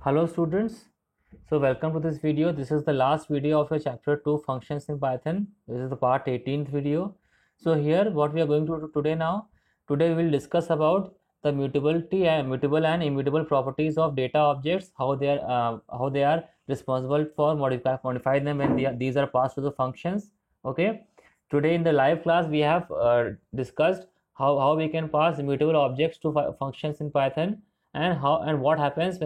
Hello students, so welcome to this video. This is the last video of your chapter 2 functions in Python. This is the part 18th video. So here what we are going to do today we will discuss about the mutability and mutable and immutable properties of data objects, how they are responsible for modifying them when these are passed to the functions. Okay, today in the live class we have discussed how we can pass immutable objects to functions in Python, and what happens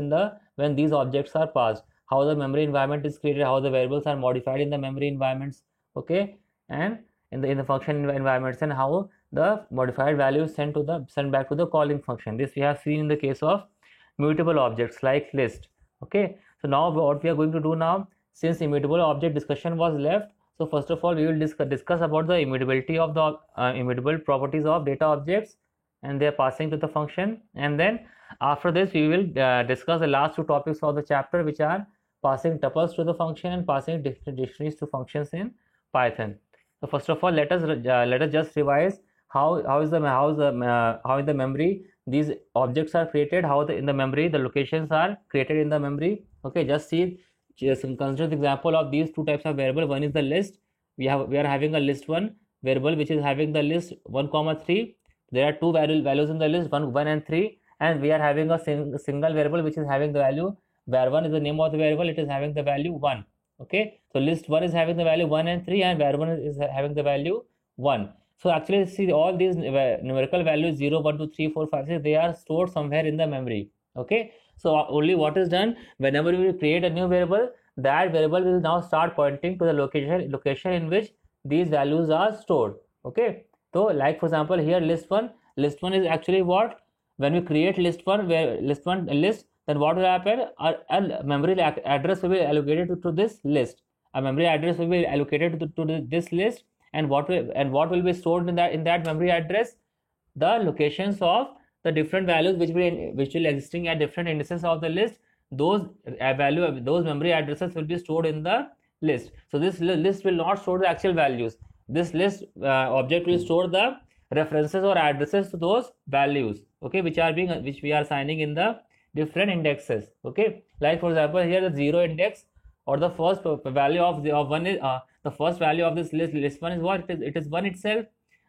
when these objects are passed, how the memory environment is created, how the variables are modified in the memory environments, okay, and in the function environments, and how the modified value is sent back to the calling function. This we have seen in the case of mutable objects like list. Okay, so now what we are going to do now, since immutable object discussion was left, so first of all we will discuss about the immutability of the immutable properties of data objects and they are passing to the function, and then after this we will discuss the last two topics of the chapter, which are passing tuples to the function and passing dictionaries to functions in Python. So first of all, let us just revise how in the memory these objects are created, how in the memory the locations are created in the memory. Okay, just consider the example of these two types of variable. One is the list. We are having a list1 variable which is having the list 1, 3. There are two values in the list, 1 and 3, and we are having a single variable which is having the value var1 is the name of the variable. It is having the value 1. Okay, so list1 is having the value 1 and 3, and var1 is having the value 1. So actually see all these numerical values 0, 1, 2, 3, 4, 5, 6, they are stored somewhere in the memory. Okay, so only what is done, whenever we create a new variable, that variable will now start pointing to the location in which these values are stored. Okay, so like for example here list1 is actually what, when we create list1 then what will happen, a memory address will be allocated to this list. A memory address will be allocated to this list, and what will be stored in that memory address, the locations of the different values which will existing at different indices of the list. Those memory addresses will be stored in the list. So this list will not store the actual values. This list object will store the references or addresses to those values, okay, which we are assigning in the different indexes. Okay, like for example here the 0 index, or the first value of one is the first value of this list1 is what, it is 1 itself,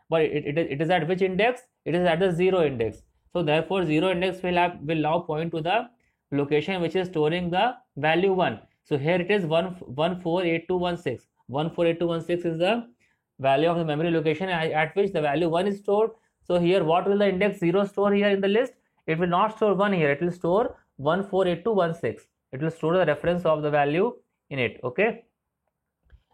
but it is at which index? It is at the 0 index. So therefore 0 index will now point to the location which is storing the value 1. So here it is 148216. 148216 is the value of the memory location at which the value 1 is stored. So here what will the index 0 store here in the list? It will not store 1 here, it will store 148216. It will store the reference of the value in it. Okay,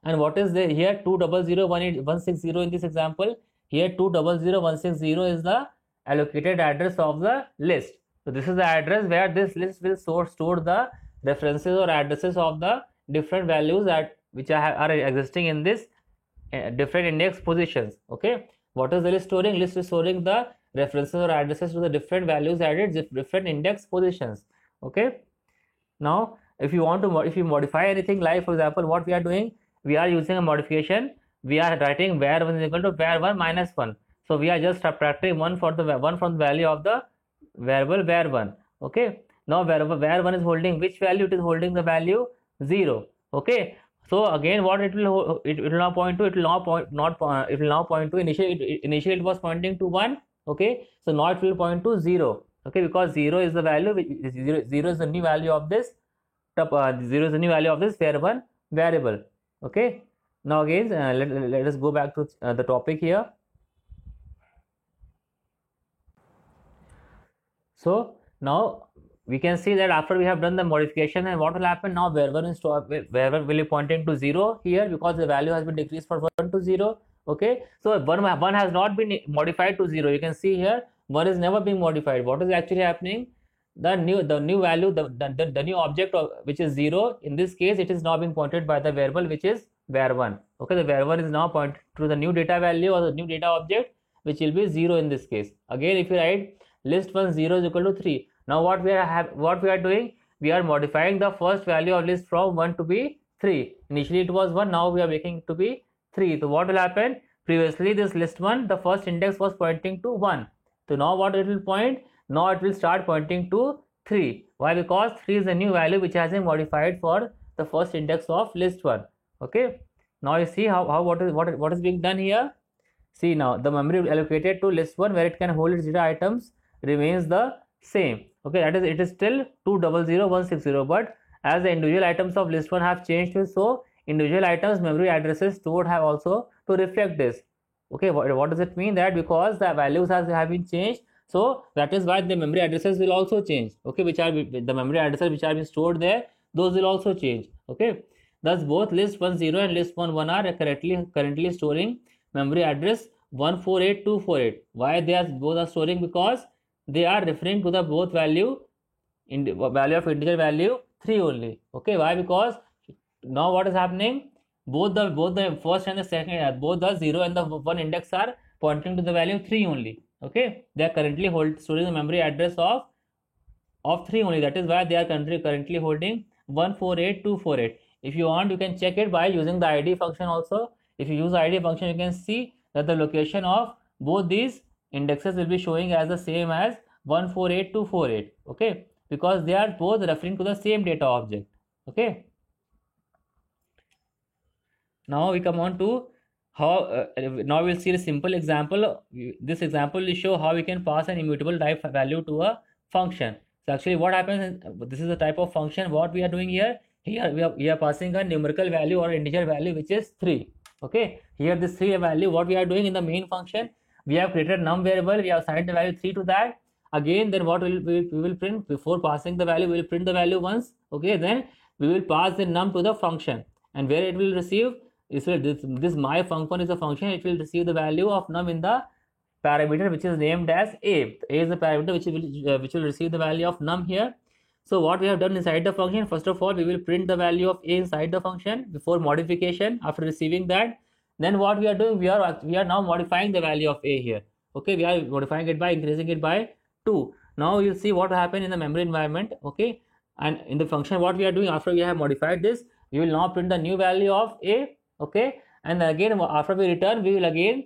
and what is there here? 2001816 in this example. Here 2001860 is the allocated address of the list. So this is the address where this list will store the references or addresses of the different values which are existing in this different index positions. Okay, what is the list storing? List is storing the references or addresses to the different values at its different index positions. Okay, now if you modify anything, like for example what we are doing, we are using a modification. We are writing var1 is equal to var1 minus 1. So we are just subtracting one from the value of the variable var1. Okay, now var1 is holding which value? It is holding the value 0. Okay, so again what it will now point to, it will now point to initially it was pointing to 1. Okay, so now it will point to 0. Okay, because 0 is the value zero is the new value of this 0 is the new value of this var1 variable. Okay, now again let us go back to the topic here. So now we can see that after we have done the modification, and what will happen now, var1 will be pointing to 0 here because the value has been decreased from 1 to 0. Okay, so 1 has not been modified to 0. You can see here 1 is never being modified. What is actually happening? The new value, the new object which is 0, in this case it is now being pointed by the variable which is var1. Okay, the var1 is now pointed to the new data value or the new data object which will be 0 in this case. Again, if you write list1 0 is equal to 3. Now what we are doing, we are modifying the first value of list from 1 to be 3. Initially it was 1, now we are making it to be 3. So what will happen? Previously this list1, the first index was pointing to 1. So now what it will point? Now it will start pointing to 3. Why? Because 3 is the new value which has been modified for the first index of list 1. Okay. Now you see how what is being done here. See, now the memory allocated to list 1 where it can hold its data items remains the same. Okay, that is, it is still 200160, but as the individual items of list 1 have changed, so individual items memory addresses stored have also to reflect this. Okay, what does it mean? That because the values have been changed, so that is why the memory addresses will also change. Okay, which are the memory addresses which are being stored there, those will also change. Okay, thus both list 10 and list 11 are currently storing memory address 148248. Why they are both are storing? Because they are referring to the both value value of integer value 3 only. Okay, why? Because now what is happening, both the first and the second, both the 0 and the 1 index are pointing to the value 3 only. Okay, they are currently storing the memory address of 3 only. That is why they are currently holding 148248. If you want, you can check it by using the id function also. If you use id function, you can see that the location of both these indexes will be showing as the same as 148248. Okay, because they are both referring to the same data object. Okay, now we come on to how now we'll see a simple example. This example will show how we can pass an immutable type value to a function. So actually what happens, this is the type of function. What we are doing here we are passing a numerical value or integer value which is 3. Okay, here this 3 value, what we are doing in the main function, we have created num variable, we have assigned the value 3 to that. Again, then what we will print before passing the value, we will print the value once. Okay, then we will pass the num to the function, and where it will receive this my function is a function. It will receive the value of num in the parameter which is named as a. A is the parameter which will receive the value of num here. So what we have done inside the function, first of all we will print the value of a inside the function before modification. After receiving that, then what we are doing, we are now modifying the value of a here. Okay, we are modifying it by increasing it by 2. Now you'll see what happened in the memory environment. Okay, and in the function what we are doing, after we have modified this, we will now print the new value of a. Okay, and again after we return, we will again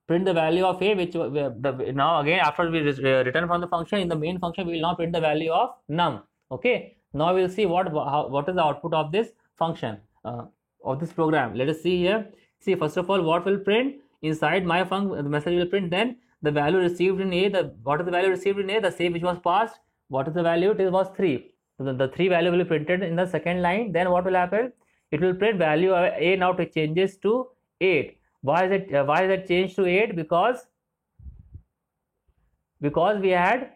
print the value of a, which now again after we return from the function, in the main function we will now print the value of num. Okay, now we'll see what is the output of this function of this program. Let us see here. See, first of all, what will print inside my function, the message will print then the value received in a. What is the value received in a? The same which was passed. What is the value? It was 3. So the 3 value will be printed in the second line. Then what will happen? It will print value of a. Now it changes to 8. Why is it changed to 8? Because we had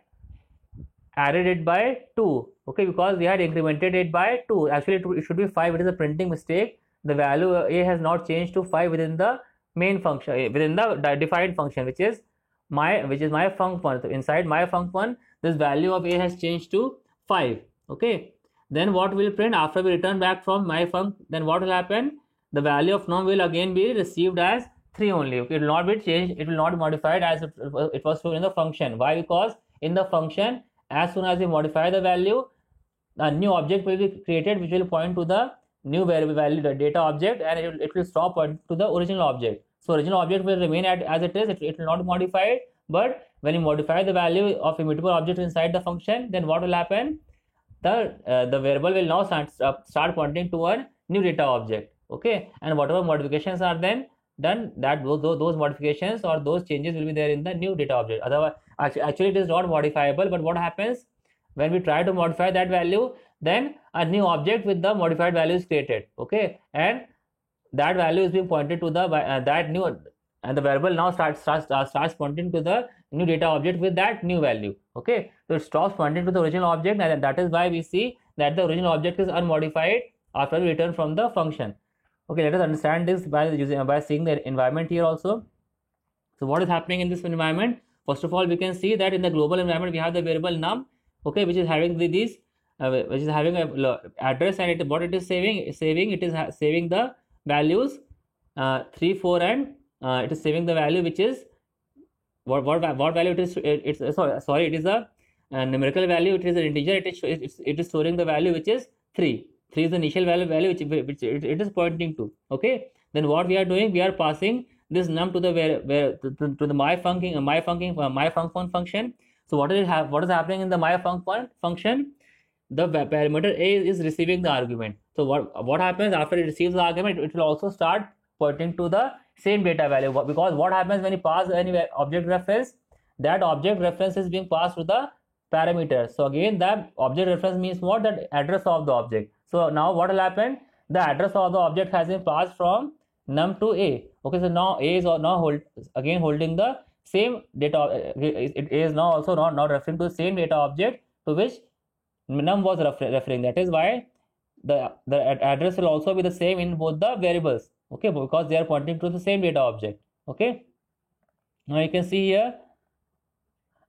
added it by 2. Okay, because we had incremented it by 2. Actually it should be 5. It is a printing mistake. The value a has not changed to 5 within the main function, within the defined function, which is my func1. So inside my func1, this value of a has changed to 5. Okay, then what will print after we return back from my func? Then what will happen? The value of num will again be received as 3 only. Okay, it will not be changed, it will not be modified as it was stored in the function. Why? Because in the function, as soon as we modify the value, a new object will be created which will point to the new variable value, the data object, and it will stop pointing to the original object. So original object will remain as it is, it will not be modified. But when you modify the value of immutable object inside the function, then what will happen? The variable will now start pointing to a new data object. Okay, and whatever modifications are then done, that those modifications or those changes will be there in the new data object. Otherwise, actually it is not modifiable. But what happens when we try to modify that value? Then a new object with the modified value is created. Okay, and that value is being pointed to the that new, and the variable now starts pointing to the new data object with that new value. Okay, so it stops pointing to the original object, and that is why we see that the original object is unmodified after we return from the function. Okay, let us understand this by seeing the environment here also. So what is happening in this environment? First of all, we can see that in the global environment we have the variable num. Okay, which is having which is having a address, and what it is saving it is saving the values 3, 4, and it is saving the value which is what value it is. Sorry, it is a numerical value. It is an integer. It is storing the value which is 3. 3 is the initial value which it is pointing to. Okay, then what we are doing, we are passing this num to the to the my func1 function. So what is happening in the my func1 function? the parameter a is receiving the argument. So what happens after it receives the argument? It will also start pointing to the same data value, because what happens when you pass any object reference, that object reference is being passed to the parameter. So again, that object reference means what? That address of the object. So now what will happen? The address of the object has been passed from num to a. Okay, so now a is now holding the same data. It is now also not referring to the same data object to which num was referring. That is why the address will also be the same in both the variables. Okay, because they are pointing to the same data object. Okay, now you can see here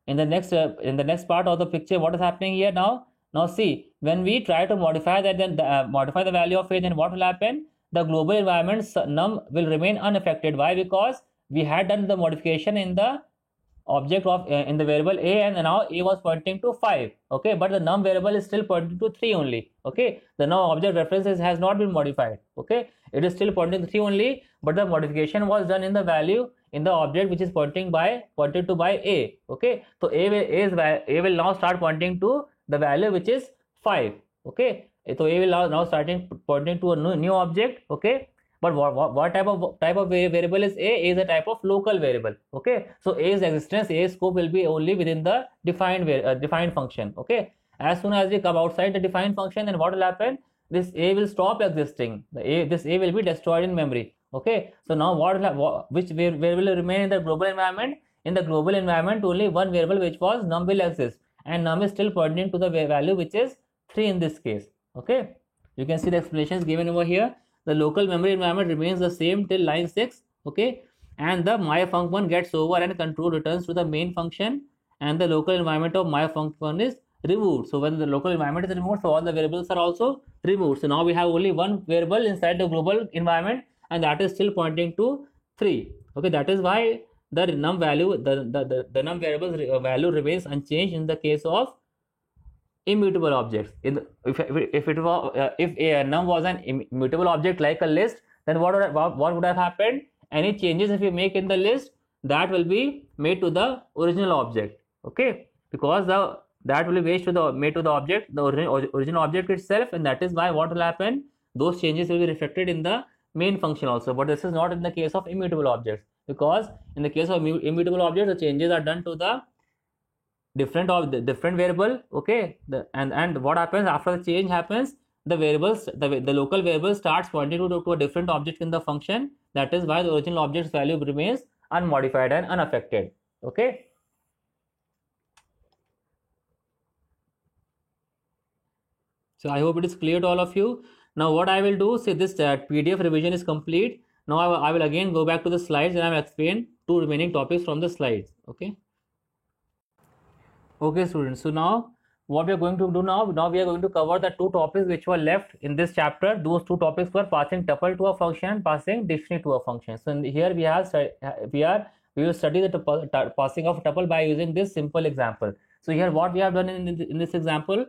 in the next part of the picture what is happening here. Now see, when we try to modify that, then modify the value of a, then what will happen? The global environment num will remain unaffected. Why? Because we had done the modification in the object of in the variable a, and now a was pointing to 5. Okay, but the num variable is still pointing to 3 only. Okay, the now object references has not been modified. Okay, it is still pointing to 3 only, but the modification was done in the value in the object which is pointed to by a. Okay, so a will now start pointing to the value which is 5. Okay, so a will now starting pointing to a new object. Okay, but what type of variable is a? A is a type of local variable. Okay, so a's existence, a's scope will be only within the defined function. Okay, as soon as we come outside the defined function, then what will happen? This a will stop existing. This a will be destroyed in memory. Okay, so now which variable will remain in the global environment? In the global environment, only one variable, which was num, will exist, and num is still pointing to the value which is 3 in this case. Okay, you can see the explanations given over here. The local memory environment remains the same till line 6. Okay, and the myfunc1 gets over and control returns to the main function, and the local environment of myfunc1 is removed. So when the local environment is removed, so all the variables are also removed. So now we have only one variable inside the global environment, and that is still pointing to 3. Okay, that is why the num value, the num variable's value remains unchanged in the case of immutable objects. If a num was an immutable object like a list, then what would have happened? Any changes if you make in the list, that will be made to the original object. Okay, because that will be made to the object, the original object itself, and that is why what will happen? Those changes will be reflected in the main function also. But this is not in the case of immutable objects, because in the case of immutable objects, the changes are done to the different variable. Okay, and what happens after the change happens? The variables, the local variable starts pointing to a different object in the function. That is why the original object's value remains unmodified and unaffected. Okay, so I hope it is clear to all of you. Now what I will do, say this PDF revision is complete. Now I will again go back to the slides, and I will explain 2 remaining topics from the slides. Okay students, so now what we are going to do now we are going to cover the 2 topics which were left in this chapter. Those 2 topics were passing tuple to a function and passing dictionary to a function. So here we will study the passing of tuple by using this simple example. So here what we have done in this example,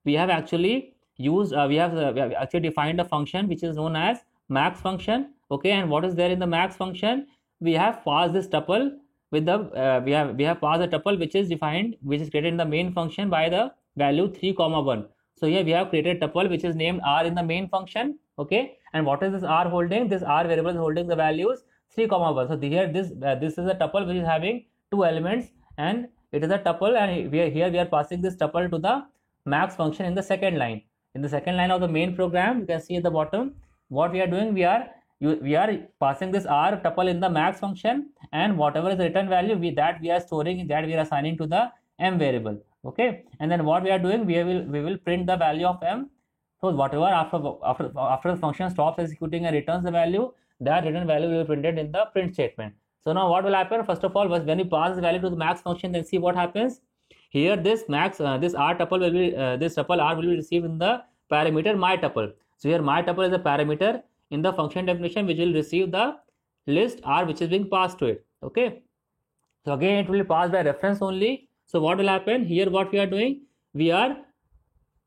we have actually used we have actually defined a function which is known as max function. Okay, and what is there in the max function? We have passed this tuple with the we have passed a tuple which is created in the main function by the value 3, 1. So here we have created a tuple which is named r in the main function. Okay, and what is this r holding? This r variable is holding the values 3, 1. So here this is a tuple which is having 2 elements, and it is a tuple, and here we are passing this tuple to the max function in the second line. In the second line of the main program, you can see at the bottom what we are doing. We are passing this r tuple in the max function, and whatever is the return value we are storing, that we are assigning to the m variable. Okay, and then what we are doing, we will print the value of m. So whatever after the function stops executing and returns the value, that return value will be printed in the print statement. So now what will happen? First of all, when we pass the value to the max function, then see what happens. Here this this r tuple will be this tuple r will be received in the parameter my tuple. So here my tuple is a parameter in the function definition which will receive the list r which is being passed to it. Okay, so again it will be passed by reference only. So what will happen here? What we are doing, we are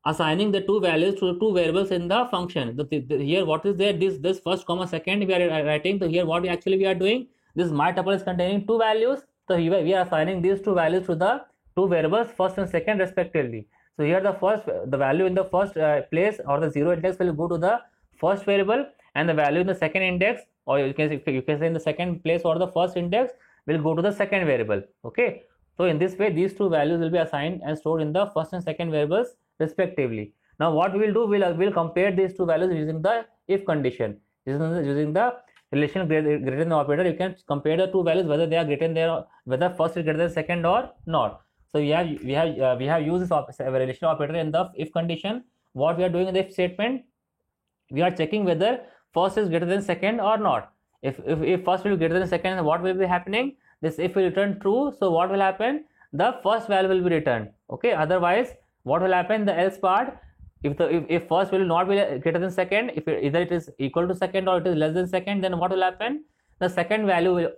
assigning the 2 values to 2 variables in the function. Here what is there? This first comma second we are writing. So here what we are doing, this my tuple is containing 2 values. So here we are assigning these 2 values to the 2 variables first and second respectively. So here the value in the first place, or the 0 index, will go to the first variable, and the value in the second index, or you can say in the second place or the first index, will go to the second variable. Okay, so in this way these two values will be assigned and stored in the first and second variables respectively. Now what we will do, we'll compare these two values using the if condition. Using the relation greater than operator, you can compare the two values whether they are greater than, whether first is greater than second or not. So we have used this relation operator in the if condition. What we are doing in the if statement, we are checking whether first is greater than second or not. If first will be greater than second, what will be happening? This if will return true. So what will happen? The first value will be returned. Okay. Otherwise, what will happen? The else part. If first will not be greater than second, if either it is equal to second or it is less than second, then what will happen? The second value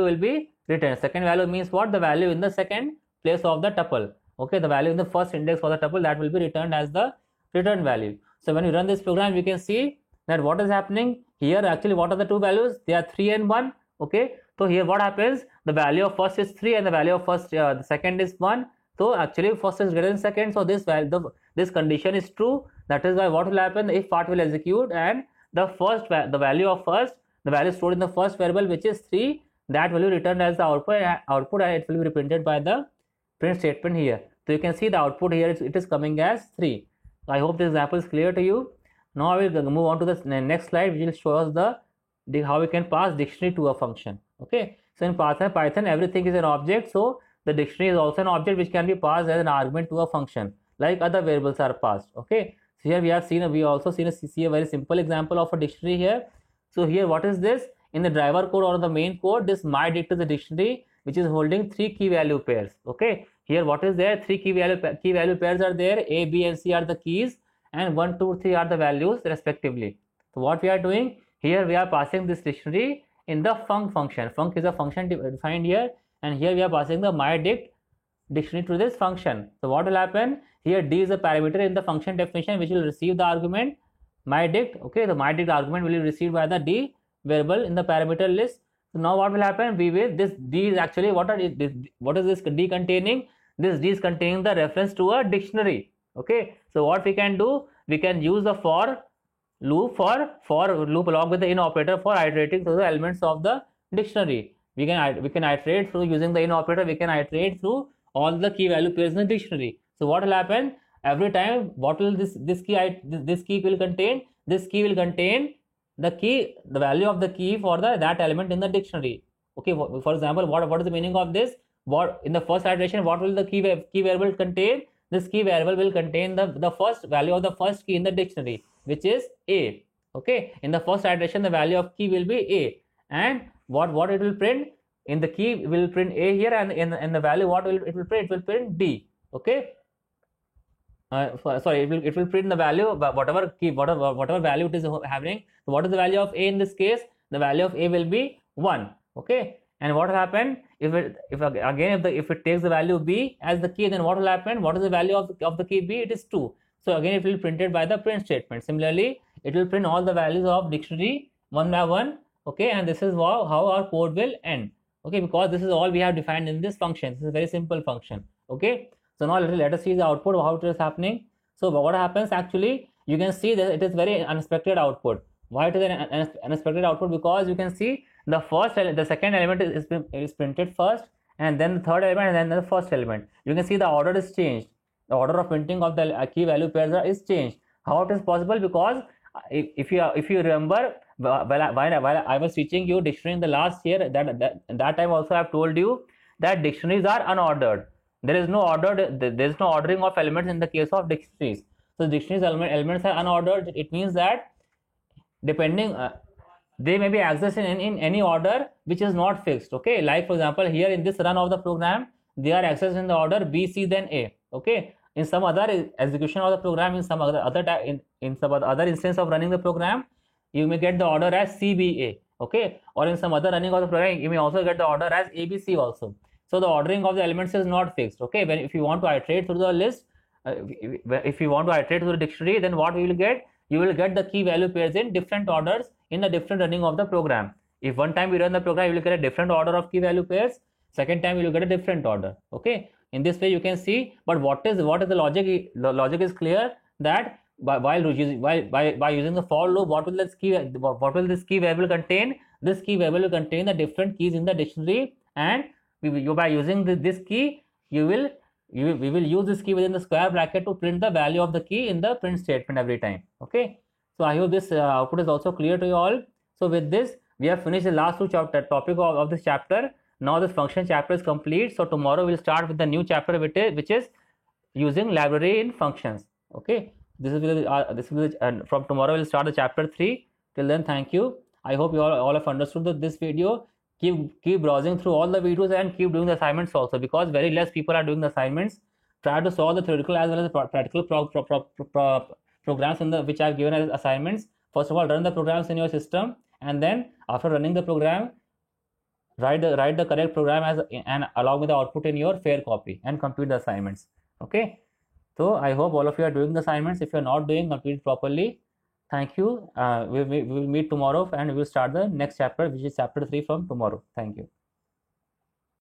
will be returned. Second value means what? The value in the second place of the tuple. Okay, the value in the first index for the tuple, that will be returned as the return value. So when you run this program, you can see that what is happening here. Actually, what are the two values? They are 3 and 1. Okay, so here what happens? The value of first is 3 and the value of the second is 1. So actually first is greater than second, so this condition is true. That is why what will happen? The if part will execute, and the value of first, the value stored in the first variable, which is 3, that will be returned as the output, and it will be reprinted by the print statement here. So you can see the output here, it is coming as 3. I hope this example is clear to you. Now I will move on to the next slide, which will show us how we can pass dictionary to a function. Okay, so in Python everything is an object, so the dictionary is also an object which can be passed as an argument to a function, like other variables are passed. Okay, so here we also see a very simple example of a dictionary here. So here what is this? In the driver code or the main code, this mydict is a dictionary which is holding 3 key value pairs. Okay, here what is there? 3 key value pairs are there. A, B and C are the keys, and 1, 2, 3 are the values respectively. So what we are doing here, we are passing this dictionary in the func function. Func is a function defined here, and here we are passing the mydict dictionary to this function. So what will happen here? D is a parameter in the function definition which will receive the argument mydict. Okay, the mydict argument will be received by the D variable in the parameter list. So now what will happen? This D is actually what is this D containing? This D is containing the reference to a dictionary. Okay, so what we can do? We can use the for loop along with the in operator for iterating through the elements of the dictionary. We can iterate through using the in operator. We can iterate through all the key value pairs in the dictionary. So what will happen? Every time, what will this key will contain? This key will contain the value of the key for that element in the dictionary. Okay, for example, what is the meaning of this? What in the first iteration, what will the key variable contain? This key variable will contain the first value of the first key in the dictionary, which is A. Okay, in the first iteration, the value of key will be A, and what it will print? In the key will print A here, and in the value what it will print? It will print D. Okay, sorry, it will print the value, whatever value it is having. So what is the value of A in this case? The value of A will be 1. Okay, and what will happen if it takes the value B as the key, then what will happen? What is the value of the key B? It is 2. So again it will be printed by the print statement. Similarly, it will print all the values of dictionary one by one. Okay, and this is how our code will end. Okay, because this is all we have defined in this function. This is a very simple function. Okay, so now let us see the output of how it is happening. So what happens actually? You can see that it is very unexpected output. Why it is an unexpected output? Because you can see the second element is printed first, and then the third element, and then the first element. You can see the order is changed. The order of printing of the key value pairs is changed. How it is possible? Because if you remember, while I was teaching you dictionary in the last year, that time also I have told you that dictionaries are unordered. There is no ordering of elements in the case of dictionaries. So dictionaries elements are unordered. It means that depending they may be accessed in any order which is not fixed. Okay, like for example here in this run of the program, they are accessed in the order B, C, then A. Okay, in some other execution of the program, in some other instance of running the program, you may get the order as CBA. Okay, or in some other running of the program, you may also get the order as ABC also. So the ordering of the elements is not fixed. Okay, if you want to iterate through the list, if you want to iterate through the dictionary, then what we will get? You will get the key value pairs in different orders in the different running of the program. If one time we run the program, you will get a different order of key value pairs. Second time you will get a different order. Okay, In this way you can see, but what is the logic? The logic is clear that by using the for loop, what will this key variable contain? This key variable will contain the different keys in the dictionary, and by using this key, we will use this key within the square bracket to print the value of the key in the print statement every time. Okay, so I hope this output is also clear to you all. So with this, we have finished the last two topic of this chapter. Now this function chapter is complete. So tomorrow we'll start with the new chapter, which is using library in functions. Okay, this is and from tomorrow we'll start the chapter 3. Till then, thank you. I hope you all have understood this video. Keep browsing through all the videos and keep doing the assignments also, because very less people are doing the assignments. Try to solve the theoretical as well as the practical programs which I've given as assignments. First of all, run the programs in your system, and then after running the program, write the correct program and along with the output in your fair copy, and complete the assignments. Okay, so I hope all of you are doing the assignments. If you're not doing, complete it properly. Thank you. We will meet tomorrow, and we will start the next chapter, which is chapter 3 from tomorrow. Thank you.